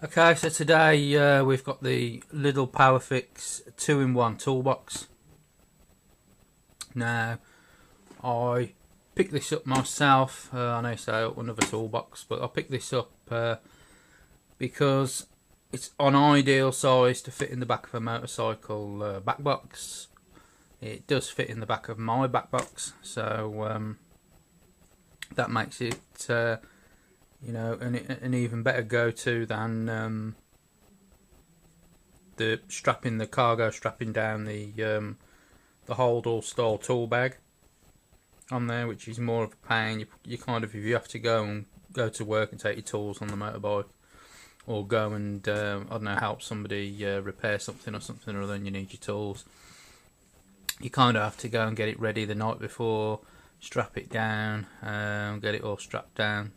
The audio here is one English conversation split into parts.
Okay, so today we've got the Lidl Powerfix 2-in-1 toolbox. Now, I picked this up myself. I know it's another toolbox, but I picked this up because it's an ideal size to fit in the back of a motorcycle back box. It does fit in the back of my back box, so that makes it you know, an even better go-to than the cargo strapping down the hold-all style tool bag on there, which is more of a pain. You kind of, if you have to go to work and take your tools on the motorbike, or go and I don't know, help somebody repair something or other, and you need your tools, you kind of have to go and get it ready the night before, strap it down, get it all strapped down.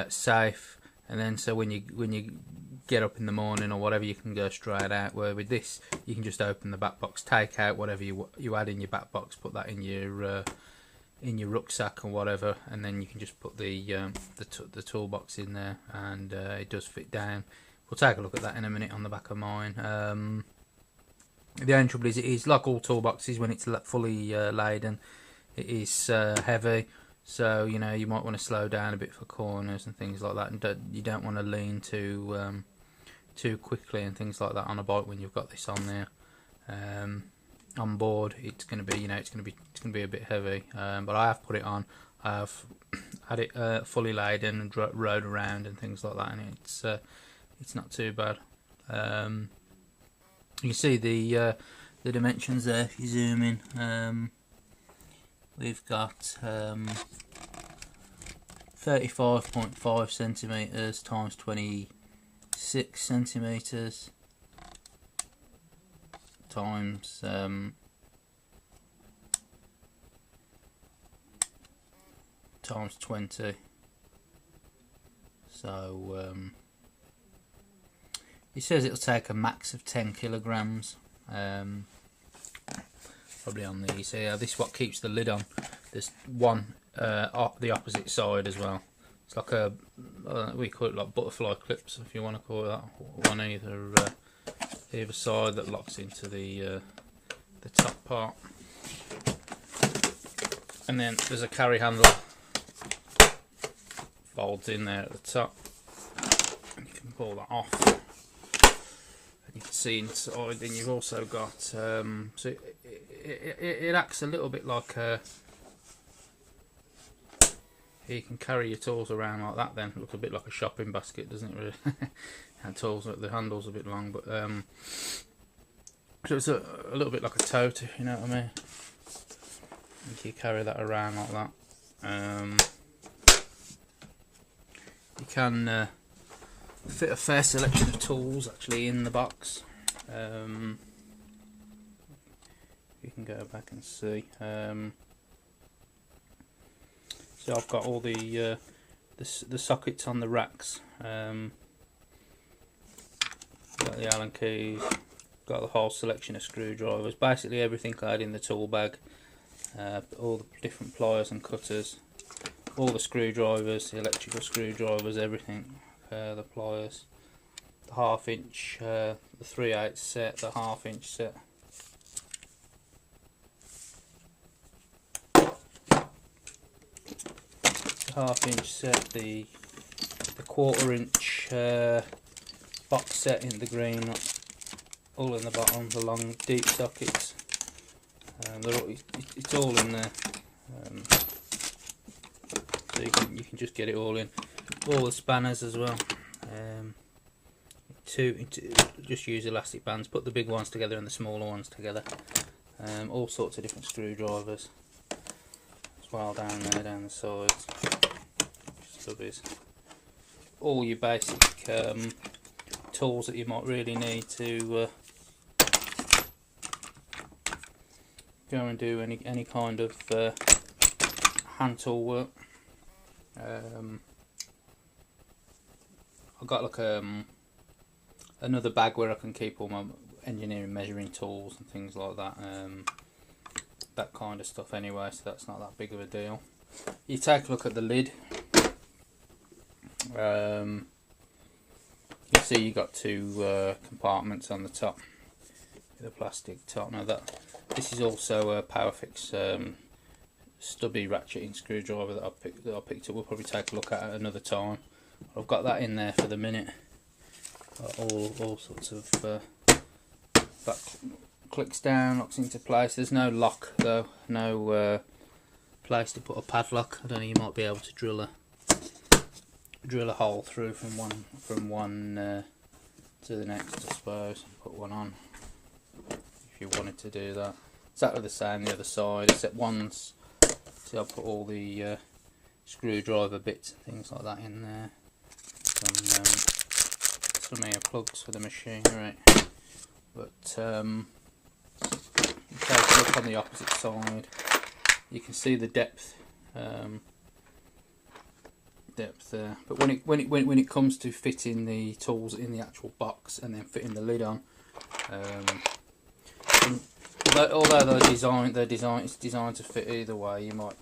Safe, and then so when you get up in the morning or whatever, you can go straight out. Where with this, you can just open the back box, take out whatever you add in your back box, put that in your rucksack or whatever, and then you can just put the toolbox in there, and it does fit down. We'll take a look at that in a minute on the back of mine. The only trouble is, it is like all toolboxes, when it's fully laden, it is heavy. So, you know, you might want to slow down a bit for corners and things like that, and you don't want to lean too quickly and things like that on a bike when you've got this on there. On board, it's going to be, you know, it's going to be a bit heavy, but I have put it on. I've had it fully laden and rode around and things like that, and it's not too bad. You can see the dimensions there if you zoom in. We've got 35.5 centimeters times 26 centimeters times times 20. So it says it'll take a max of 10 kilograms. Probably on these. So yeah, this is what keeps the lid on. There's one the opposite side as well. It's like a we call it like butterfly clips, if you want to call it that. One either side that locks into the top part. And then there's a carry handle, folds in there at the top. And you can pull that off. You can see inside. Then you've also got so it acts a little bit like you can carry your tools around like that. Then it looks a bit like a shopping basket, doesn't it? Really? And the handle's a bit long, but so it's a little bit like a tote, if you know what I mean. You can carry that around like that. You can fit a fair selection of tools actually in the box. You can go back and see. So I've got all the sockets on the racks. Got the Allen keys. Got the whole selection of screwdrivers. Basically everything I had in the tool bag. All the different pliers and cutters. All the screwdrivers, the electrical screwdrivers, everything. The pliers, the 1/2 inch, the 3/8 set, the 1/2 inch set. The 1/2 inch set, the 1/4 inch box set in the green, all in the bottom, the long deep sockets. It's all in there. So you can just get it all in. All the spanners as well. Just use elastic bands. Put the big ones together and the smaller ones together. All sorts of different screwdrivers as well down there, down the sides. Stubbies. All your basic tools that you might really need to go and do any kind of hand tool work. I've got like another bag where I can keep all my engineering measuring tools and things like that. That kind of stuff anyway, so that's not that big of a deal. You take a look at the lid. You see you got two compartments on the top with a plastic top. Now this is also a Powerfix stubby ratcheting screwdriver that I picked up. We'll probably take a look at it another time. I've got that in there for the minute. All sorts of that clicks down, locks into place. There's no lock though, no place to put a padlock. I don't know, you might be able to drill a hole through from one to the next, I suppose, and put one on if you wanted to do that. Exactly the same the other side, except one's, see, I'll put all the screwdriver bits and things like that in there. Some ear plugs for the machinery. But you take a look on the opposite side, you can see the depth there. But when it comes to fitting the tools in the actual box and then fitting the lid on, although it's designed to fit either way, you might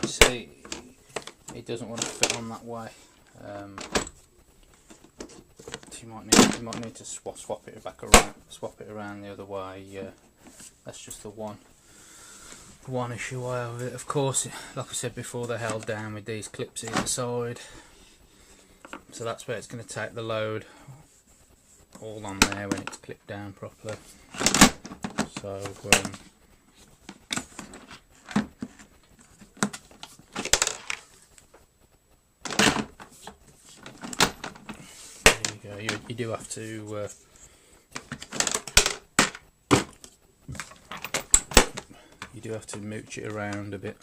see it doesn't want to fit on that way. You might need to swap it around the other way. That's just the one issue I have with it. Of course, like I said before, they're held down with these clips either side, so that's where it's going to take the load all on there when it's clipped down properly. So there you go. You do have to mooch it around a bit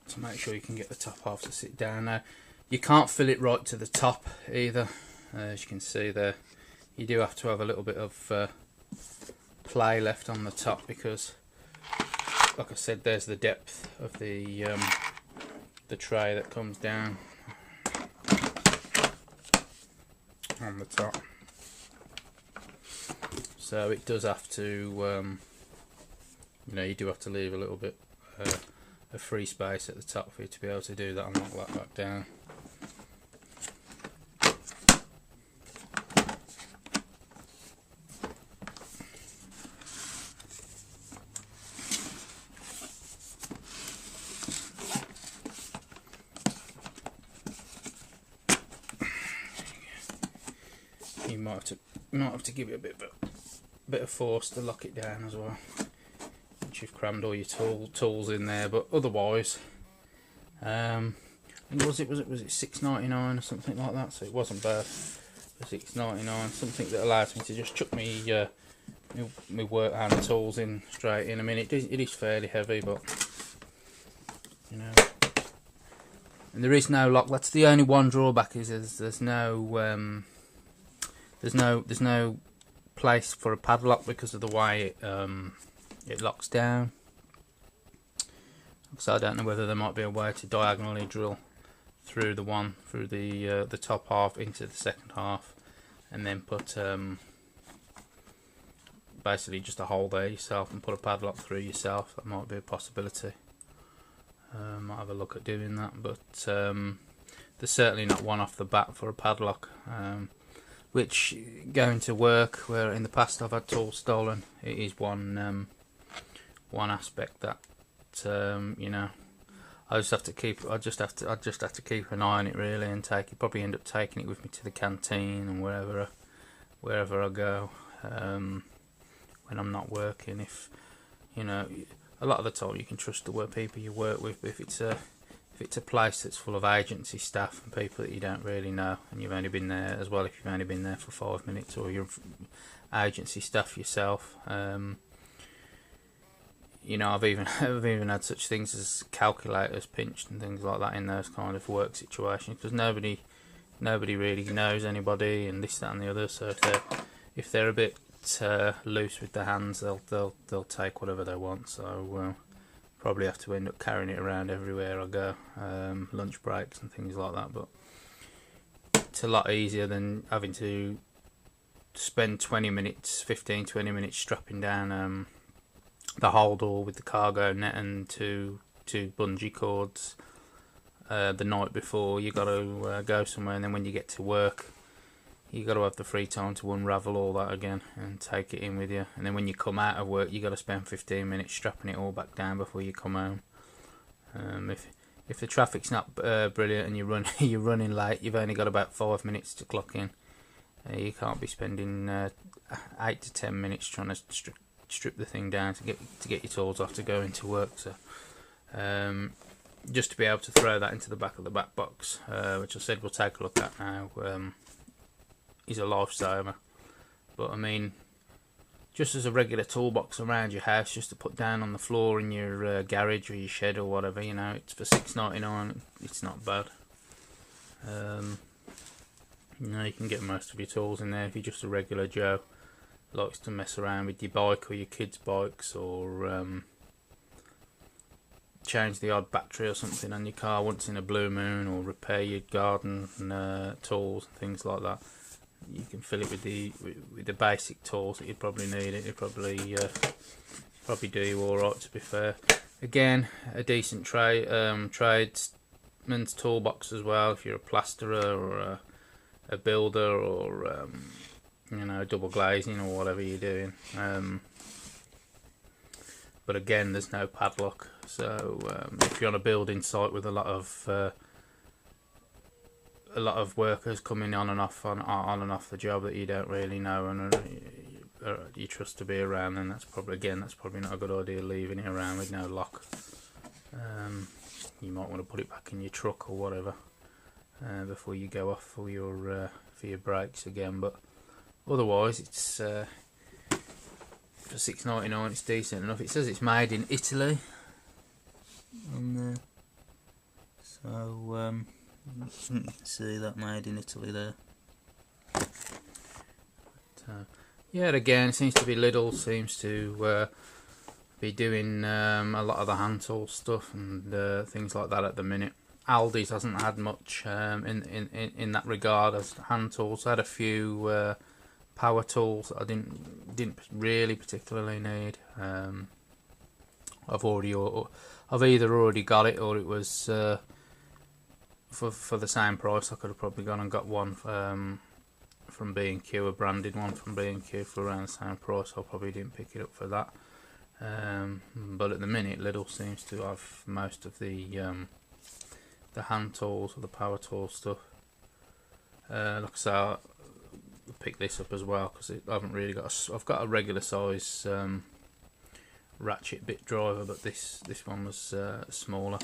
to make sure you can get the top half to sit down. Now, you can't fill it right to the top either, as you can see there. You do have to have a little bit of play left on the top, because, like I said, there's the depth of the tray that comes down on the top. So it does have to, you do have to leave a little bit of free space at the top for you to be able to do that and lock that back down. You might have to give it a bit of force to lock it down as well. Once you've crammed all your tools in there, but otherwise, was it $6.99 or something like that? So it wasn't bad for $6.99. Something that allows me to just chuck me my work hand tools in straight in. I mean, it is fairly heavy, but you know. And there is no lock. That's the only one drawback, is there's no place for a padlock because of the way it locks down. So I don't know whether there might be a way to diagonally drill through the top half into the second half, and then put basically just a hole there yourself and put a padlock through yourself. That might be a possibility. Might have a look at doing that, but there's certainly not one off the bat for a padlock. Which, going to work, where in the past I've had tools stolen, it is one aspect that you know, I just have to keep an eye on it really, and probably end up taking it with me to the canteen and wherever I go when I'm not working. If you know, a lot of the time you can trust the people you work with, but if it's a place that's full of agency staff and people that you don't really know, and you've only been there as well, if you've only been there for 5 minutes, or you're agency staff yourself, you know, I've even had such things as calculators pinched and things like that in those kind of work situations, because nobody really knows anybody, and this, that, and the other. So if they're a bit loose with their hands, they'll take whatever they want. So probably have to end up carrying it around everywhere I go, lunch breaks and things like that. But it's a lot easier than having to spend 20 minutes strapping down the hold all with the cargo net and two bungee cords the night before you got to go somewhere, and then when you get to work you got to have the free time to unravel all that again and take it in with you. And then when you come out of work, you got to spend 15 minutes strapping it all back down before you come home. If the traffic's not brilliant and you're running late, you've only got about 5 minutes to clock in. You can't be spending 8 to 10 minutes trying to strip the thing down to get your tools off to go into work. So just to be able to throw that into the back of the back box, which I said we'll take a look at now, is a lifesaver. But I mean, just as a regular toolbox around your house, just to put down on the floor in your garage or your shed or whatever, you know, it's for $6.99. It's not bad. You know, you can get most of your tools in there if you're just a regular Joe likes to mess around with your bike or your kids' bikes, or change the odd battery or something on your car once in a blue moon, or repair your garden tools and things like that. You can fill it with the basic tools that you probably need. It probably do you all right, to be fair. Again, a decent tradesman's toolbox as well if you're a plasterer or a builder, or you know, double glazing or whatever you're doing. But again, there's no padlock, so if you're on a building site with a lot of workers coming on and off the job that you don't really know and you trust to be around, then that's probably not a good idea leaving it around with no lock. You might want to put it back in your truck or whatever before you go off for your brakes again. But otherwise, it's for $6.99. It's decent enough. It says it's made in Italy on there, so you can see that, made in Italy there. But, yeah, again, it seems to be Lidl seems to be doing a lot of the hand tool stuff and things like that at the minute. Aldi's hasn't had much in that regard as hand tools. I had a few power tools that I didn't really particularly need. I've either already got it, or it was for the same price. I could have probably gone and got one from B&Q, a branded one from B&Q for around the same price. I probably didn't pick it up for that. But at the minute, Lidl seems to have most of the hand tools or the power tool stuff. Like I say, I'll pick this up as well because I haven't really got. I've got a regular size ratchet bit driver, but this one was smaller.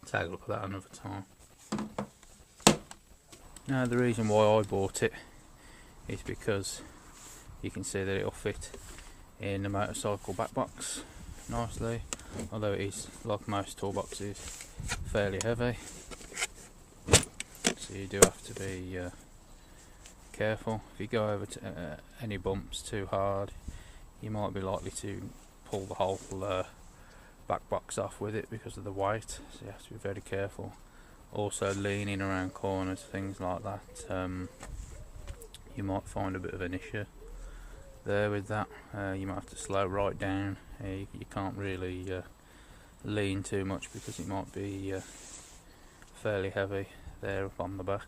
Take a look at that another time. Now, the reason why I bought it is because you can see that it'll fit in the motorcycle back box nicely, although it is, like most toolboxes, fairly heavy, so you do have to be careful. If you go over to any bumps too hard, you might be likely to pull the whole back box off with it because of the weight, so you have to be very careful. Also, leaning around corners, things like that, you might find a bit of an issue there with that. You might have to slow right down. You can't really lean too much because it might be fairly heavy there up on the back,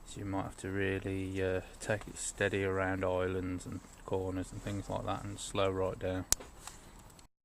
so you might have to really take it steady around islands and corners and things like that and slow right down.